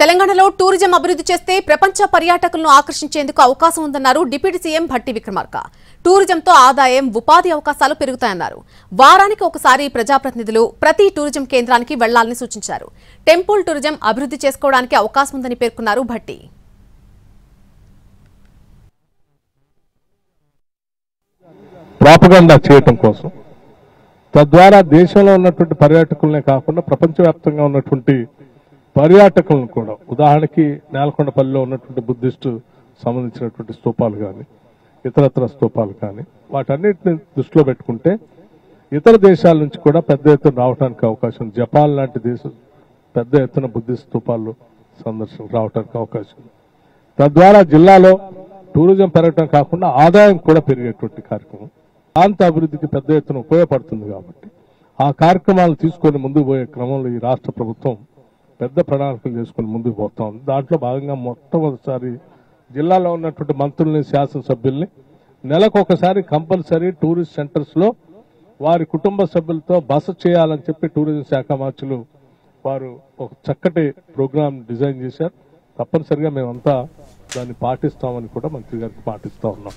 తెలంగాణలో టూరిజం అభివృద్ధి చేస్తే ప్రపంచ పర్యాటకులను ఆకర్షించేందుకు అవకాశం ఉందన్నారు డిప్యూటీ సీఎం భట్టి విక్రమార్క. టూరిజంతో ఆదాయం, ఉపాధి అవకాశాలు పెరుగుతాయన్నారు. వారానికి ఒకసారి ప్రజాప్రతినిధులు ప్రతి టూరిజం కేంద్రానికి వెళ్లాలని సూచించారు. టెంపుల్ టూరిజం అభివృద్ధి చేసుకోవడానికి అవకాశం ఉందని పేర్కొన్నారు భట్టి. ప్రాపగండా చేయటం కోసం తద్వారా దేశంలో ఉన్నటువంటి పర్యాటకులనే కాకుండా ప్రపంచవ్యాప్తంగా ఉన్నటువంటి పర్యాటకులను కూడా, ఉదాహరణకి నేలకొండపల్లిలో ఉన్నటువంటి బుద్ధిస్టు సంబంధించినటువంటి స్తూపాలు కానీ ఇతరత్ర స్తూపాలు కానీ వాటన్నిటిని దృష్టిలో పెట్టుకుంటే ఇతర దేశాల నుంచి కూడా పెద్ద ఎత్తున రావడానికి అవకాశం, జపాన్ లాంటి దేశం పెద్ద ఎత్తున బుద్ధిస్ట్ స్తూపాలు సందర్శనకు రావడానికి అవకాశం. తద్వారా జిల్లాలో టూరిజం పెరగడం కాకుండా ఆదాయం కూడా పెరిగేటువంటి కార్యక్రమం ప్రాంత అభివృద్ధికి పెద్ద ఎత్తున ఉపయోగపడుతుంది. కాబట్టి ఆ కార్యక్రమాలు తీసుకొని ముందుకు పోయే క్రమంలో ఈ రాష్ట్ర ప్రభుత్వం పెద్ద ప్రణాళికలు చేసుకుని ముందుకు పోతా ఉంది. దాంట్లో భాగంగా మొట్టమొదటిసారి జిల్లాలో ఉన్నటువంటి మంత్రుల్ని, శాసనసభ్యుల్ని నెలకొకసారి కంపల్సరీ టూరిస్ట్ సెంటర్స్ లో వారి కుటుంబ సభ్యులతో బస చేయాలని చెప్పి టూరిజం శాఖ మంత్రులు వారు ఒక చక్కటి ప్రోగ్రామ్ డిజైన్ చేశారు. తప్పనిసరిగా మేమంతా దాన్ని పాటిస్తామని కూడా మంత్రి గారికి పాటిస్తా ఉన్నాం.